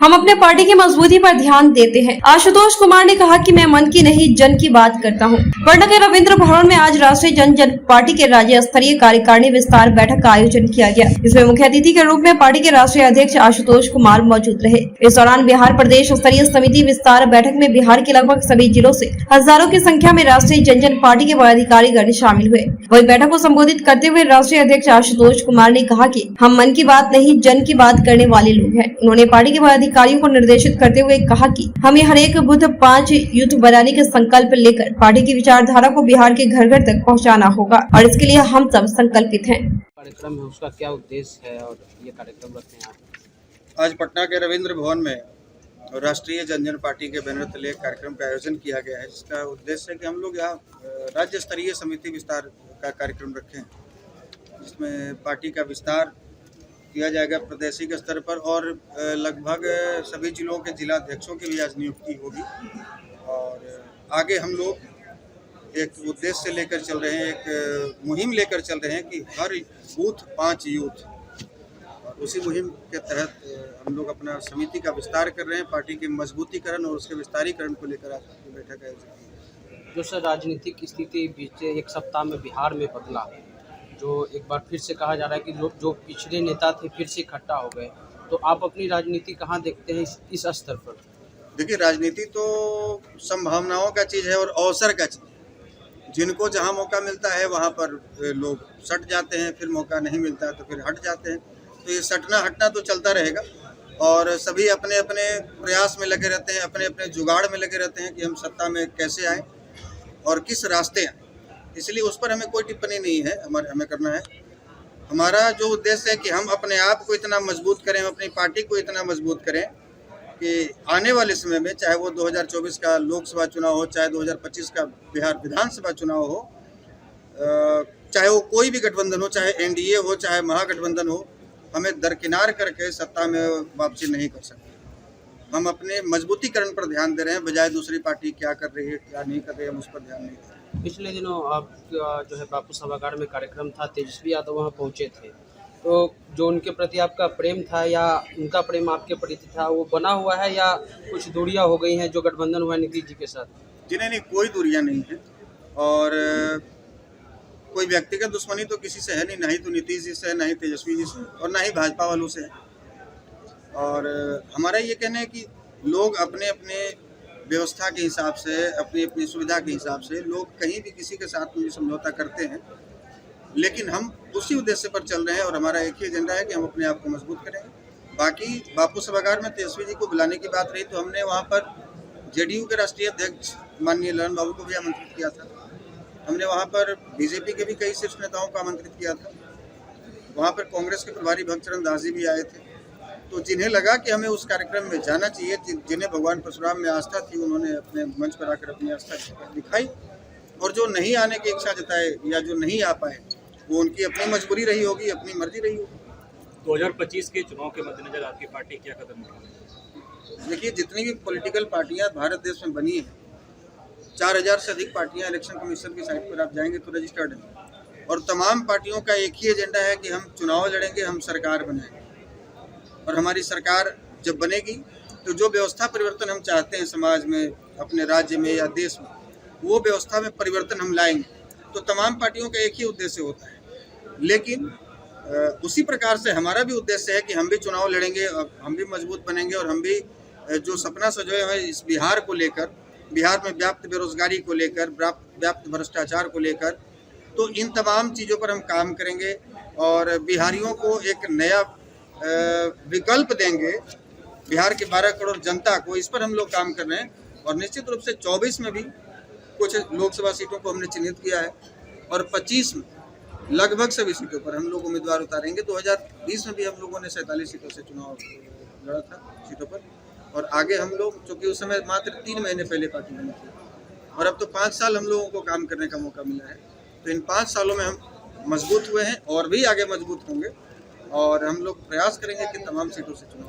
हम अपने पार्टी की मजबूती पर ध्यान देते हैं। आशुतोष कुमार ने कहा कि मैं मन की नहीं जन की बात करता हूं। पटना के रविंद्र भवन में आज राष्ट्रीय जन पार्टी के राज्य स्तरीय कार्यकारिणी विस्तार बैठक का आयोजन किया गया। इसमें मुख्य अतिथि के रूप में पार्टी के राष्ट्रीय अध्यक्ष आशुतोष कुमार मौजूद रहे। इस दौरान बिहार प्रदेश स्तरीय समिति विस्तार बैठक में बिहार के लगभग सभी जिलों से हजारों की संख्या में राष्ट्रीय जन पार्टी के पदाधिकारीगण शामिल हुए। वही बैठक को संबोधित करते हुए राष्ट्रीय अध्यक्ष आशुतोष कुमार ने कहा कि हम मन की बात नहीं जन की बात करने वाले लोग हैं। उन्होंने पार्टी के पदाधिकारियों को निर्देशित करते हुए कहा कि हमें हर एक बुध 5 यूथ बनाने के संकल्प लेकर पार्टी की विचारधारा को बिहार के घर घर तक पहुंचाना होगा और इसके लिए हम सब संकल्पित हैं। कार्यक्रम है उसका क्या उद्देश्य है और ये कार्यक्रम रखते हैं आप? आज पटना के रविंद्र भवन में राष्ट्रीय जन पार्टी के बैनर तले कार्यक्रम का आयोजन किया गया है, जिसका उद्देश्य है कि हम लोग यहाँ राज्य स्तरीय समिति विस्तार का कार्यक्रम रखें, जिसमें पार्टी का विस्तार किया जाएगा प्रादेशिक स्तर पर और लगभग सभी जिलों के जिला अध्यक्षों की भी आज नियुक्ति होगी। और आगे हम लोग एक उद्देश्य लेकर चल रहे हैं, एक मुहिम लेकर चल रहे हैं कि हर बूथ 5 यूथ, और उसी मुहिम के तहत हम लोग अपना समिति का विस्तार कर रहे हैं। पार्टी के मजबूतीकरण और उसके विस्तारीकरण को लेकर आज की बैठक आयोजित की। जो सर राजनीतिक स्थिति बीते एक सप्ताह में बिहार में बदला, जो एक बार फिर से कहा जा रहा है कि लोग जो पिछड़े नेता थे फिर से इकट्ठा हो गए, तो आप अपनी राजनीति कहाँ देखते हैं इस स्तर पर? देखिए, राजनीति तो संभावनाओं का चीज़ है और अवसर का चीज़ है। जिनको जहाँ मौका मिलता है वहाँ पर लोग सट जाते हैं, फिर मौका नहीं मिलता है तो फिर हट जाते हैं। तो ये सटना हटना तो चलता रहेगा और सभी अपने अपने प्रयास में लगे रहते हैं, अपने अपने जुगाड़ में लगे रहते हैं कि हम सत्ता में कैसे आएँ और किस रास्ते आएँ। इसलिए उस पर हमें कोई टिप्पणी नहीं है, हमें करना है। हमारा जो उद्देश्य है कि हम अपने आप को इतना मजबूत करें, अपनी पार्टी को इतना मजबूत करें कि आने वाले समय में, चाहे वो 2024 का लोकसभा चुनाव हो, चाहे 2025 का बिहार विधानसभा चुनाव हो, चाहे वो कोई भी गठबंधन हो, चाहे एनडीए हो, चाहे महागठबंधन हो, हमें दरकिनार करके सत्ता में वापसी नहीं कर सकते। हम अपने मजबूतीकरण पर ध्यान दे रहे हैं, बजाय दूसरी पार्टी क्या कर रही है क्या नहीं कर रही है हम उस पर ध्यान नहीं दे रहे। पिछले दिनों आप जो है बापू सभागार में कार्यक्रम था, तेजस्वी यादव वहाँ पहुँचे थे, तो जो उनके प्रति आपका प्रेम था या उनका प्रेम आपके प्रति था, वो बना हुआ है या कुछ दूरियां हो गई हैं जो गठबंधन हुआ नीतीश जी के साथ? जिन्हें नहीं, कोई दूरियां नहीं है और कोई व्यक्तिगत दुश्मनी तो किसी से है नहीं, ना ही तो नीतीश जी से है, ना ही तेजस्वी जी से और ना ही भाजपा वालों से है। और हमारा ये कहना है कि लोग अपने अपने व्यवस्था के हिसाब से, अपनी अपनी सुविधा के हिसाब से लोग कहीं भी किसी के साथ में भी समझौता करते हैं, लेकिन हम उसी उद्देश्य पर चल रहे हैं और हमारा एक ही एजेंडा है कि हम अपने आप को मजबूत करेंगे। बाकी बापू सभागार में तेजस्वी जी को बुलाने की बात रही तो हमने वहाँ पर जेडीयू के राष्ट्रीय अध्यक्ष माननीय ललन बाबू को भी आमंत्रित किया था। हमने वहाँ पर बीजेपी के भी कई शीर्ष नेताओं को आमंत्रित किया था। वहाँ पर कांग्रेस के प्रभारी भक्तचरण दास जी भी आए थे। तो जिन्हें लगा कि हमें उस कार्यक्रम में जाना चाहिए, जिन्हें भगवान परशुराम में आस्था थी, उन्होंने अपने मंच पर आकर अपनी आस्था दिखाई, और जो नहीं आने की इच्छा जताए या जो नहीं आ पाए वो उनकी अपनी मजबूरी रही होगी, अपनी मर्जी रही होगी। 2025 के चुनाव के मद्देनजर आपकी पार्टी क्या कदम उठाएगी? देखिए, जितनी भी पॉलिटिकल पार्टियां भारत देश में बनी हैं, 4000 से अधिक पार्टियां इलेक्शन कमीशन की साइट पर आप जाएंगे तो रजिस्टर्ड हैं, और तमाम पार्टियों का एक ही एजेंडा है कि हम चुनाव लड़ेंगे, हम सरकार बनाएंगे, और हमारी सरकार जब बनेगी तो जो व्यवस्था परिवर्तन हम चाहते हैं समाज में, अपने राज्य में या देश में, वो व्यवस्था में परिवर्तन हम लाएंगे। तो तमाम पार्टियों का एक ही उद्देश्य होता है, लेकिन उसी प्रकार से हमारा भी उद्देश्य है कि हम भी चुनाव लड़ेंगे और हम भी मजबूत बनेंगे, और हम भी जो सपना सजोए हैं इस बिहार को लेकर, बिहार में व्याप्त बेरोजगारी को लेकर, व्याप्त भ्रष्टाचार को लेकर, तो इन तमाम चीज़ों पर हम काम करेंगे और बिहारियों को एक नया विकल्प देंगे। बिहार के 12 करोड़ जनता को, इस पर हम लोग काम कर रहे हैं। और निश्चित रूप से 24 में भी कुछ लोकसभा सीटों को हमने चिन्हित किया है और 25 में लगभग सभी सीटों पर हम लोग उम्मीदवार उतारेंगे। 2020 में भी हम लोगों ने 47 सीटों से चुनाव लड़ा था सीटों पर, और आगे हम लोग, चूँकि उस समय मात्र 3 महीने पहले पार्टी बनी थी और अब तो 5 साल हम लोगों को काम करने का मौका मिला है, तो इन 5 सालों में हम मजबूत हुए हैं और भी आगे मजबूत होंगे, और हम लोग प्रयास करेंगे कि तमाम सीटों से चुनाव